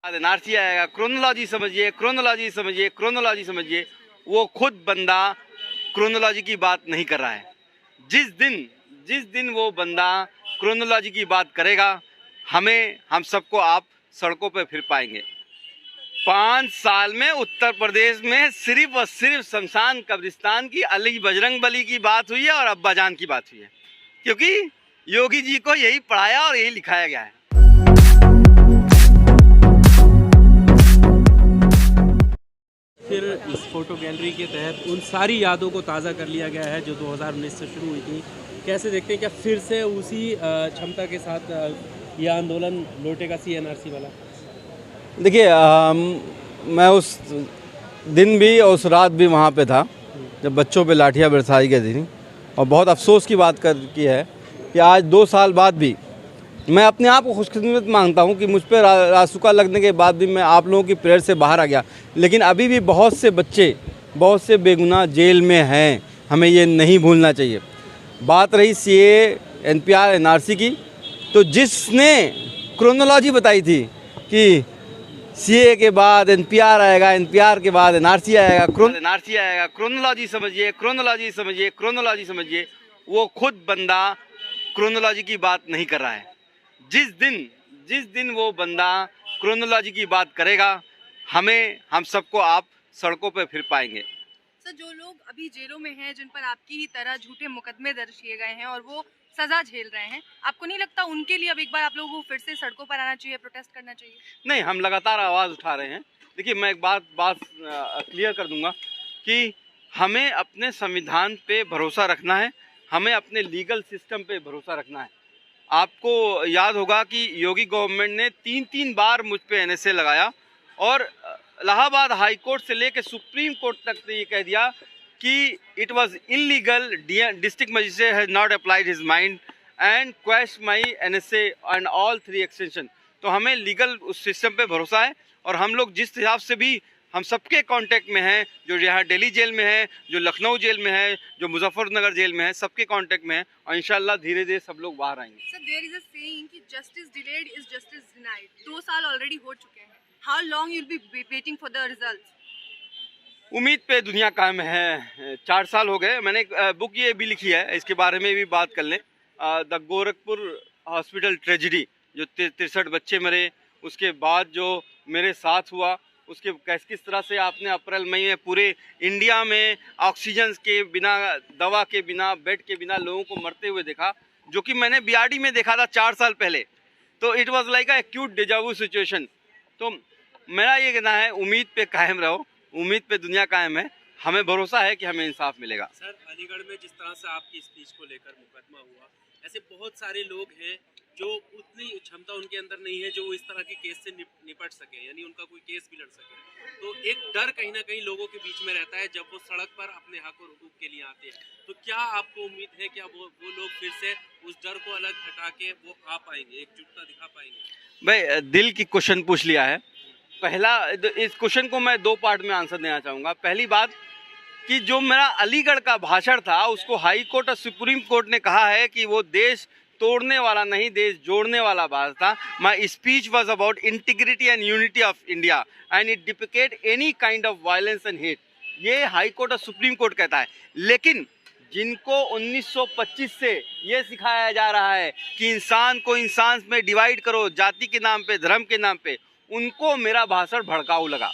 NRC आएगा, chronology समझिए, chronology समझिए, क्रोनोलॉजी समझिए। वो खुद बंदा क्रोनोलॉजी की बात नहीं कर रहा है। जिस दिन वो बंदा क्रोनोलॉजी की बात करेगा, हम सबको आप सड़कों पे फिर पाएंगे। 5 साल में उत्तर प्रदेश में सिर्फ और सिर्फ शमशान कब्रिस्तान की अली बजरंग बली की बात हुई है और अब्बाजान की बात हुई है, क्योंकि योगी जी को यही पढ़ाया और यही लिखाया गया है। फिर इस फोटो गैलरी के तहत उन सारी यादों को ताज़ा कर लिया गया है जो 2019 से शुरू हुई थी। कैसे देखते हैं, क्या फिर से उसी क्षमता के साथ यह आंदोलन लौटेगा CNRC वाला? देखिए, मैं उस दिन भी और उस रात भी वहाँ पे था जब बच्चों पे लाठियाँ बरसाई गई थी, और बहुत अफसोस की बात की है कि आज 2 साल बाद भी मैं अपने आप को खुशकिस्मत मानता हूँ कि मुझ पर रासुका लगने के बाद भी मैं आप लोगों की प्रेयर से बाहर आ गया। लेकिन अभी भी बहुत से बच्चे, बहुत से बेगुनाह जेल में हैं, हमें ये नहीं भूलना चाहिए। बात रही CAA NPR NRC की, तो जिसने क्रोनोलॉजी बताई थी कि CAA के बाद NPR आएगा, NPR के बाद NRC आएगा, क्रोनोलॉजी समझिए, क्रोनोलॉजी समझिए, क्रोनोलॉजी समझिए। वो खुद बंदा क्रोनोलॉजी की बात नहीं कर रहा है। जिस दिन वो बंदा क्रोनोलॉजी की बात करेगा, हम सबको आप सड़कों पे फिर पाएंगे। सर, जो लोग अभी जेलों में हैं, जिन पर आपकी ही तरह झूठे मुकदमे दर्ज किए गए हैं और वो सजा झेल रहे हैं, आपको नहीं लगता उनके लिए अब एक बार आप लोगों को फिर से सड़कों पर आना चाहिए, प्रोटेस्ट करना चाहिए? नहीं, हम लगातार आवाज़ उठा रहे हैं। देखिए, मैं एक बात क्लियर कर दूंगा कि हमें अपने संविधान पे भरोसा रखना है, हमें अपने लीगल सिस्टम पे भरोसा रखना है। आपको याद होगा कि योगी गवर्नमेंट ने 3 बार मुझ पे NSA लगाया और इलाहाबाद हाई कोर्ट से लेकर सुप्रीम कोर्ट तक ये कह दिया कि it was illegal, district magistrate has not applied his mind and क्वेश my NSA and all 3 extension. तो हमें लीगल उस सिस्टम पे भरोसा है और हम लोग जिस हिसाब से भी हम सबके कांटेक्ट में हैं, जो यहाँ दिल्ली जेल में है, जो लखनऊ जेल में है, जो मुजफ्फरनगर जेल में है, सबके कांटेक्ट में है और इंशाल्लाह धीरे धीरे सब लोग बाहर आएंगे। Sir, there is a saying कि justice delayed is justice denied. 2 साल ऑलरेडी हो चुके हैं। How long you will be waiting for the results? उम्मीद पे दुनिया कायम है। 4 साल हो गए। मैंने एक बुक ये भी लिखी है, इसके बारे में भी बात कर लें। द गोरखपुर हॉस्पिटल ट्रेजिडी, जो 63 बच्चे मरे, उसके बाद जो मेरे साथ हुआ, उसके किस तरह से आपने अप्रैल मई में पूरे इंडिया में ऑक्सीजन के बिना, दवा के बिना, बेड के बिना लोगों को मरते हुए देखा, जो कि मैंने BRD में देखा था 4 साल पहले। तो it was like a acute deja vu situation. तो मेरा ये कहना है, उम्मीद पे कायम रहो, उम्मीद पे दुनिया कायम है, हमें भरोसा है कि हमें इंसाफ मिलेगा। सर, अलीगढ़ में जिस तरह से आपकी स्पीच को लेकर मुकदमा हुआ, ऐसे बहुत सारे लोग हैं जो उतनी क्षमता उनके अंदर नहीं है जो इस तरह के केस से निपट सके, यानी उनका कोई केस भी लड़ सके। तो एक डर कहीं ना कहीं लोगों के बीच में रहता है जब वो सड़क पर अपने हक और हुकूक के लिए आते हैं। तो क्या आपको उम्मीद है कि वो लोग फिर से उस डर को अलग हटा के वो आ पाएंगे, एकजुटता दिखा पाएंगे? भाई, दिल की क्वेश्चन पूछ लिया है। पहला, इस क्वेश्चन को मैं 2 पार्ट में आंसर देना चाहूँगा। पहली बात कि जो मेरा अलीगढ़ का भाषण था, उसको हाई कोर्ट और सुप्रीम कोर्ट ने कहा है कि वो देश तोड़ने वाला नहीं, देश जोड़ने वाला बात था। My speech was about integrity and unity of India and it depict any kind of violence and hate. ये हाई कोर्ट और सुप्रीम कोर्ट कहता है। लेकिन जिनको 1925 से ये सिखाया जा रहा है कि इंसान को इंसान में डिवाइड करो, जाति के नाम पे, धर्म के नाम पे, उनको मेरा भाषण भड़काऊ लगा।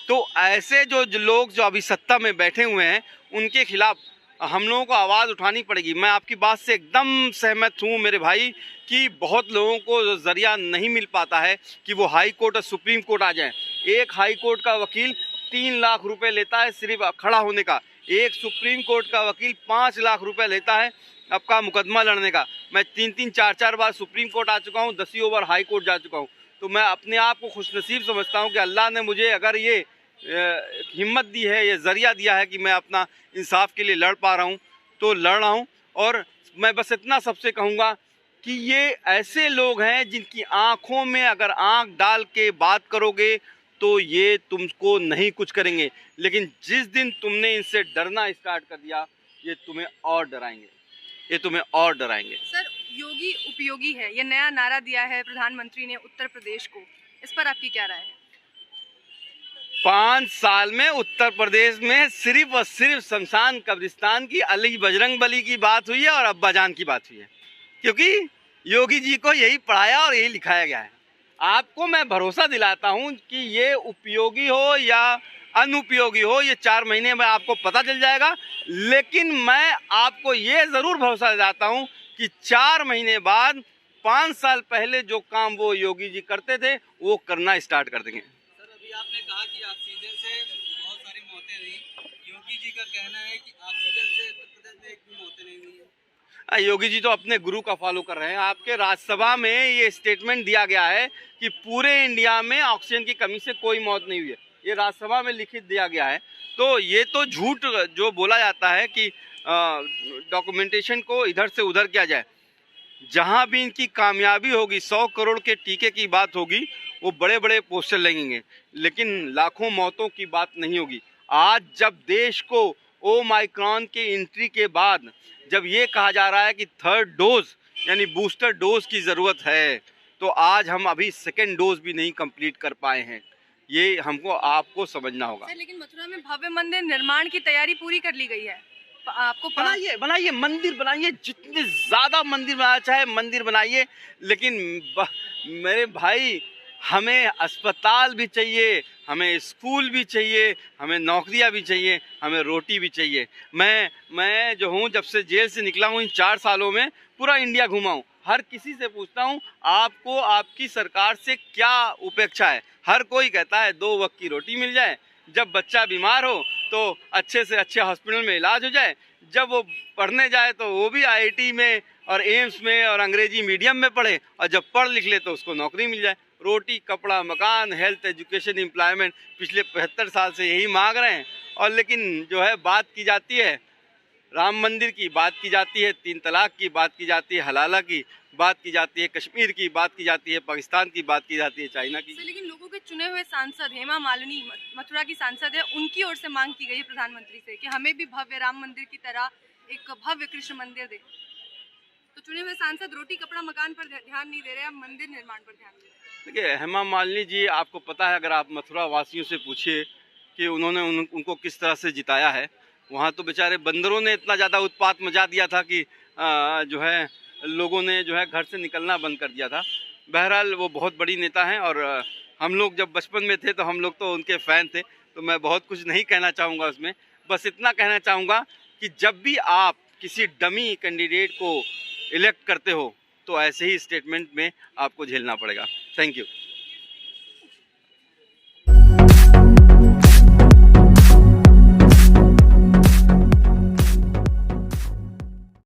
तो ऐसे जो लोग जो अभी सत्ता में बैठे हुए हैं, उनके खिलाफ हम लोगों को आवाज़ उठानी पड़ेगी। मैं आपकी बात से एकदम सहमत हूँ मेरे भाई कि बहुत लोगों को जरिया नहीं मिल पाता है कि वो हाई कोर्ट और सुप्रीम कोर्ट आ जाएं। एक हाई कोर्ट का वकील 3 लाख रुपए लेता है सिर्फ खड़ा होने का, एक सुप्रीम कोर्ट का वकील 5 लाख रुपए लेता है आपका मुकदमा लड़ने का। मैं 3-3, 4-4 बार सुप्रीम कोर्ट आ चुका हूँ, 10 बार हाई कोर्ट जा चुका हूँ। तो मैं अपने आप को खुशनसीब समझता हूँ कि अल्लाह ने मुझे अगर ये हिम्मत दी है, ये ज़रिया दिया है कि मैं अपना इंसाफ के लिए लड़ पा रहा हूँ, तो लड़ रहा हूँ। और मैं बस इतना सबसे कहूँगा कि ये ऐसे लोग हैं जिनकी आँखों में अगर आँख डाल के बात करोगे तो ये तुमको नहीं कुछ करेंगे, लेकिन जिस दिन तुमने इनसे डरना स्टार्ट कर दिया, ये तुम्हें और डराएंगे, ये तुम्हें और डराएंगे। सर, योगी उपयोगी है, ये नया नारा दिया है प्रधानमंत्री ने उत्तर प्रदेश को। इस पर आपकी क्या राय है? 5 साल में उत्तर प्रदेश में सिर्फ और सिर्फ शमशान कब्रिस्तान की अली बजरंग बली की बात हुई है और अब्बाजान की बात हुई है, क्योंकि योगी जी को यही पढ़ाया और यही लिखाया गया है। आपको मैं भरोसा दिलाता हूं कि ये उपयोगी हो या अनुपयोगी हो, ये 4 महीने में आपको पता चल जाएगा। लेकिन मैं आपको ये ज़रूर भरोसा दिलाता हूं कि 4 महीने बाद 5 साल पहले जो काम वो योगी जी करते थे वो करना स्टार्ट कर देंगे। सर, अभी आपने कहा कि ऑक्सीजन से बहुत सारी मौतें हुई। योगी जी का कहना है कि ऑक्सीजन से उत्तर प्रदेश में एक भी मौतें नहीं हुई है। योगी जी तो अपने गुरु का फॉलो कर रहे हैं। आपके राज्यसभा में ये स्टेटमेंट दिया गया है कि पूरे इंडिया में ऑक्सीजन की कमी से कोई मौत नहीं हुई है, ये राज्यसभा में लिखित दिया गया है। तो ये तो झूठ जो बोला जाता है कि डॉक्यूमेंटेशन को इधर से उधर किया जाए। जहां भी इनकी कामयाबी होगी, 100 करोड़ के टीके की बात होगी, वो बड़े बड़े पोस्टर लगेंगे, लेकिन लाखों मौतों की बात नहीं होगी। आज जब देश को ओमाइक्रॉन के एंट्री के बाद जब ये कहा जा रहा है कि 3rd डोज यानी बूस्टर डोज की ज़रूरत है, तो आज हम अभी 2nd डोज भी नहीं कंप्लीट कर पाए हैं। ये हमको आपको समझना होगा। सर, लेकिन मथुरा में भव्य मंदिर निर्माण की तैयारी पूरी कर ली गई है। आपको बनाइए मंदिर बनाइए, जितने ज़्यादा मंदिर बनाना चाहे मंदिर बनाइए, लेकिन मेरे भाई हमें अस्पताल भी चाहिए, हमें स्कूल भी चाहिए, हमें नौकरियां भी चाहिए, हमें रोटी भी चाहिए। मैं जो हूँ, जब से जेल से निकला हूँ, इन 4 सालों में पूरा इंडिया घुमा हूँ। हर किसी से पूछता हूँ आपको आपकी सरकार से क्या उपेक्षा है। हर कोई कहता है 2 वक्त की रोटी मिल जाए, जब बच्चा बीमार हो तो अच्छे से अच्छे हॉस्पिटल में इलाज हो जाए, जब वो पढ़ने जाए तो वो भी IIT में और एम्स में और अंग्रेजी मीडियम में पढ़े, और जब पढ़ लिख ले तो उसको नौकरी मिल जाए। रोटी, कपड़ा, मकान, हेल्थ, एजुकेशन, एम्प्लॉयमेंट पिछले 75 साल से यही मांग रहे हैं। और लेकिन जो है बात की जाती है राम मंदिर की, बात की जाती है 3 तलाक की, बात की जाती है हलाला की, बात की जाती है कश्मीर की, बात की जाती है पाकिस्तान की, बात की जाती है चाइना की। लेकिन लोगों के चुने हुए सांसद हेमा मालिनी मथुरा की सांसद है, उनकी ओर से मांग की गई है प्रधानमंत्री से कि हमें भी भव्य राम मंदिर की तरह एक भव्य कृष्ण मंदिर दे। तो चुने हुए सांसद रोटी, कपड़ा, मकान पर ध्यान नहीं दे रहे, अब मंदिर निर्माण पर ध्यान दे रहे हैं। देखिए, हेमा मालिनी जी, आपको पता है, अगर आप मथुरा वासियों से पूछिए कि उन्होंने उनको किस तरह से जिताया है। वहाँ तो बेचारे बंदरों ने इतना ज़्यादा उत्पात मचा दिया था कि जो है लोगों ने जो है घर से निकलना बंद कर दिया था। बहरहाल वो बहुत बड़ी नेता हैं, और हम लोग जब बचपन में थे तो हम लोग तो उनके फ़ैन थे, तो मैं बहुत कुछ नहीं कहना चाहूँगा उसमें। बस इतना कहना चाहूँगा कि जब भी आप किसी डमी कैंडिडेट को इलेक्ट करते हो तो ऐसे ही स्टेटमेंट में आपको झेलना पड़ेगा। Thank you.